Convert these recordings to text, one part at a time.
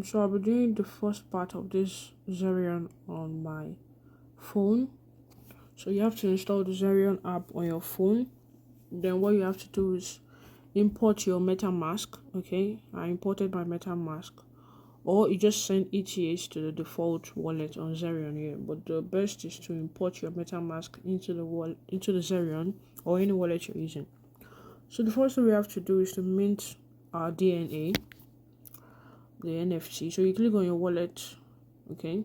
So I'll be doing the first part of this Zerion on my phone. So you have to install the Zerion app on your phone. Then what you have to do is import your MetaMask. Okay, I imported my MetaMask, or you just send ETH to the default wallet on Zerion here. But the best is to import your MetaMask into the Zerion or any wallet you're using. So the first thing we have to do is to mint our DNA, the NFT. So you click on your wallet, okay.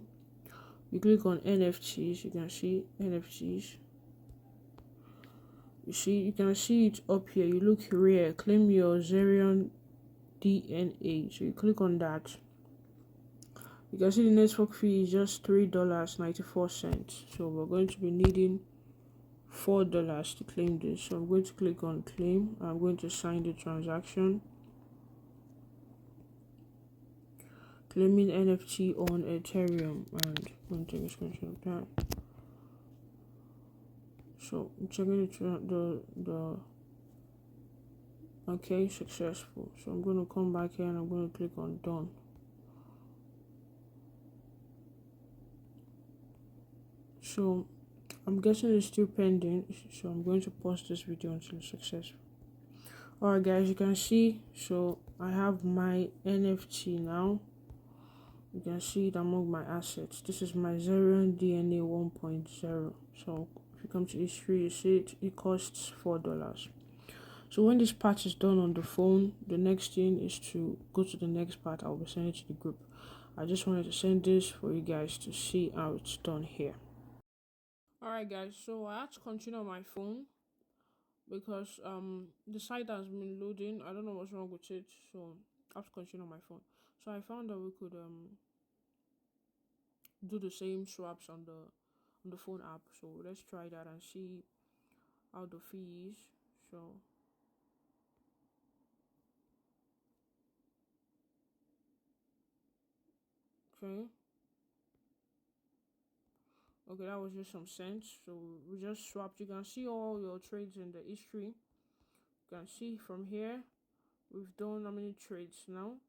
You click on NFTs. You can see NFTs. You can see it up here. You look rare. Claim your Zerion DNA. So you click on that. You can see the network fee is just $3.94. So we're going to be needing $4 to claim this. So I'm going to click on claim. I'm going to sign the transaction. Claiming NFT on Ethereum, and I'm going to take a screenshot of that. So I'm checking the okay, successful. So I'm going to come back here and I'm going to click on done. So I'm guessing it's still pending, so I'm going to pause this video until it's successful. Alright guys, you can see, so I have my NFT now. You can see it among my assets. This is my Zerion DNA 1.0. So if you come to history, you see it costs $4. So when this part is done on the phone, the next thing is to go to the next part. I'll be sending it to the group. I just wanted to send this for you guys to see how it's done here. Alright guys, so I had to continue on my phone because the site has been loading. I don't know what's wrong with it, so I have to continue on my phone. So I found that we could do the same swaps on the phone app. So let's try that and see how the fee is. So okay. Okay, that was just some cents. So we just swapped. You can see all your trades in the history. You can see from here we've done how many trades now.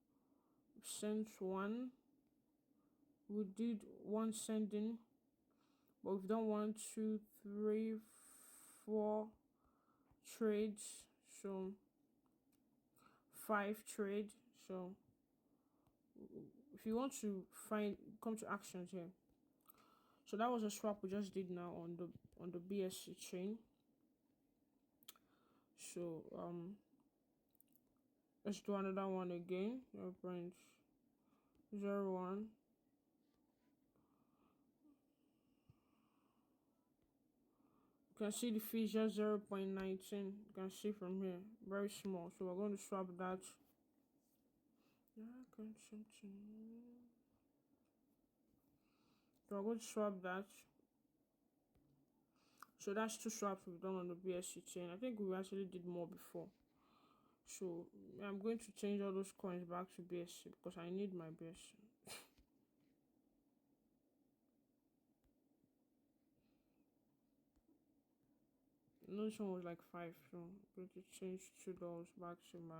We've sent one. We did one sending, but we've done 1, 2, 3, 4 trades. So 5 trade. So if you want to come to actions here. So that was a swap we just did now on the BSC chain. So let's do another one again. 0.01. You can see the fee is just 0.19. You can see from here, very small. So we're going to swap that. So we're going to swap that. So that's 2 swaps we've done on the BSC chain. I think we actually did more before. So I'm going to change all those coins back to BSC because I need my BSC. No, this one was like 5, so I'm going to change $2 back to my.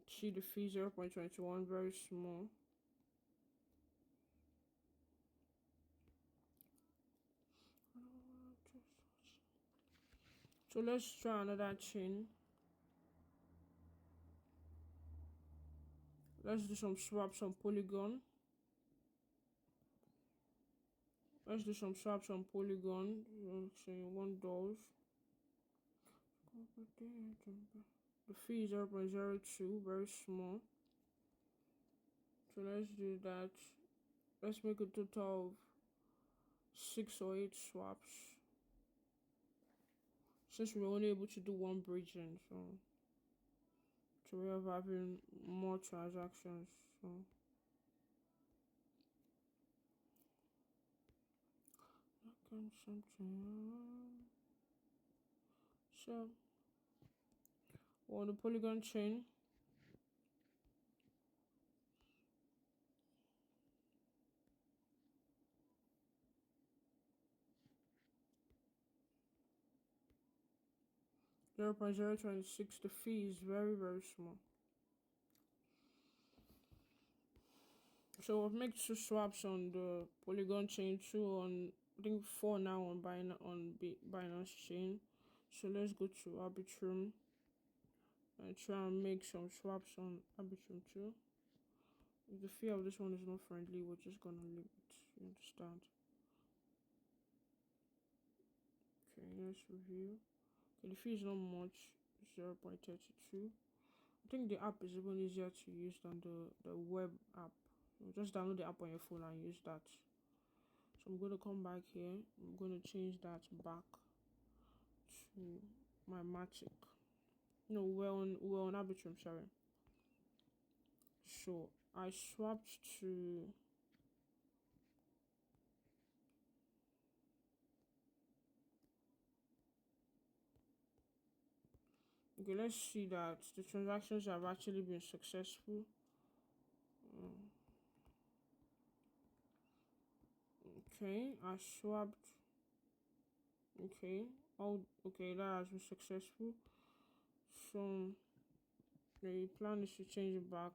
See the fee 0.21, very small. So let's try another chain. Let's do some swaps on Polygon. Let's do some swaps on Polygon. Say $1. The fee is 0.02, very small. So let's do that. Let's make a total of 6 or 8 swaps. Since we're only able to do one bridging, so we have having more transactions. So so on the Polygon chain. $0.026. The fee is very, very small. So I've made 2 swaps on the Polygon chain, 2 on, I think 4 now on Binance chain. So let's go to Arbitrum and try and make some swaps on Arbitrum too. If the fee of this one is not friendly, we're just gonna leave it. You understand? Okay, let's review. Okay, the fee is not much, 0.32. I think the app is even easier to use than the web app. So just download the app on your phone and use that. So I'm going to come back here. I'm going to change that back to my Matic. No, we're on Arbitrum, sorry. So I swapped to okay, let's see that the transactions have actually been successful. Okay, I swapped. Okay, okay, that has been successful. So the plan is to change it back.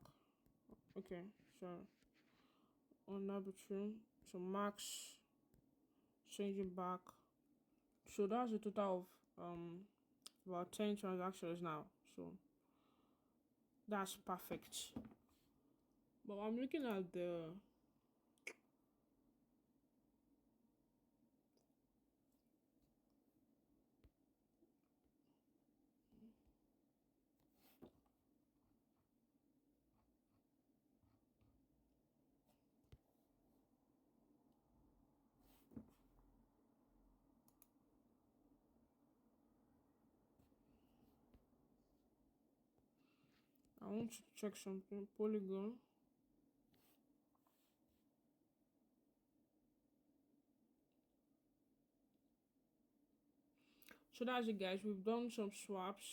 Okay, so on Arbitrum, so max, change it back. So that's a total of about 10 transactions now. So that's perfect. But I'm looking at the I want to check something. Polygon. So that's it, guys. We've done some swaps.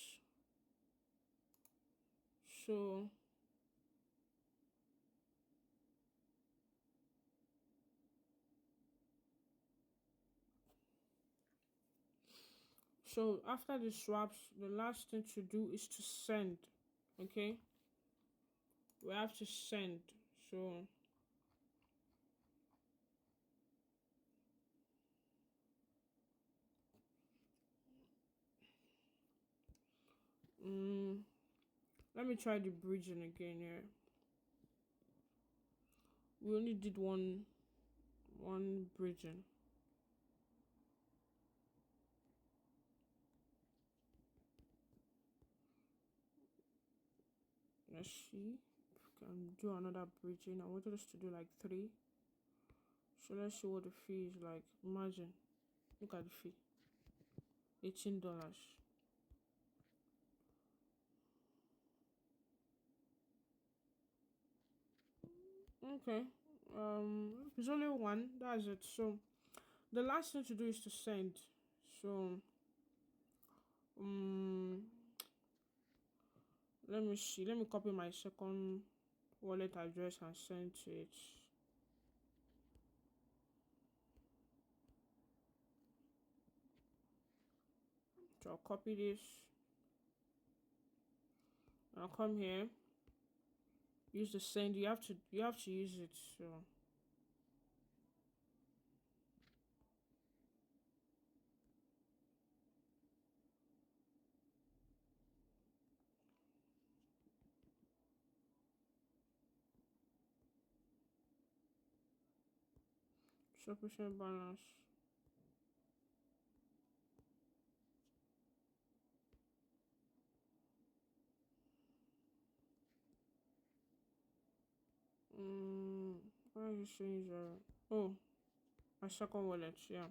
So after the swaps, the last thing to do is to send. Okay, we have to send. So let me try the bridging again here. We only did one bridging. Let's see if we can do another bridging. I wanted us to do like 3. So let's see what the fee is like. Imagine, look at the fee, $18. Okay, it's only one. That's it. So the last thing to do is to send. So let me see. Let me copy my second wallet address and send to it. So I'll copy this. I'll come here. Use the send. You have to use it. So sufficient balance. Why is it saying 0? Oh, my second wallet. Yeah.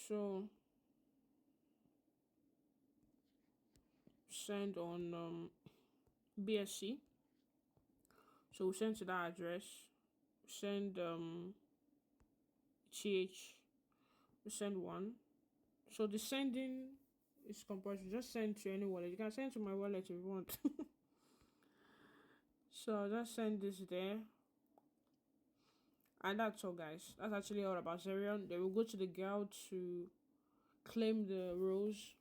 So send on BSC. So we send to that address. Send TH. We send 1. So the sending is compulsory. Just send to any wallet. You can send to my wallet if you want. So I'll just send this there. And that's all, guys. That's actually all about Zerion. Then we'll go to the guide to claim the rows.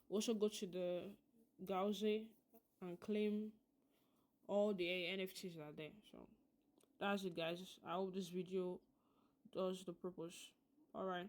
Also go to the Gauze and claim all the NFTs that are there. So that's it, guys. I hope this video does the purpose. All right.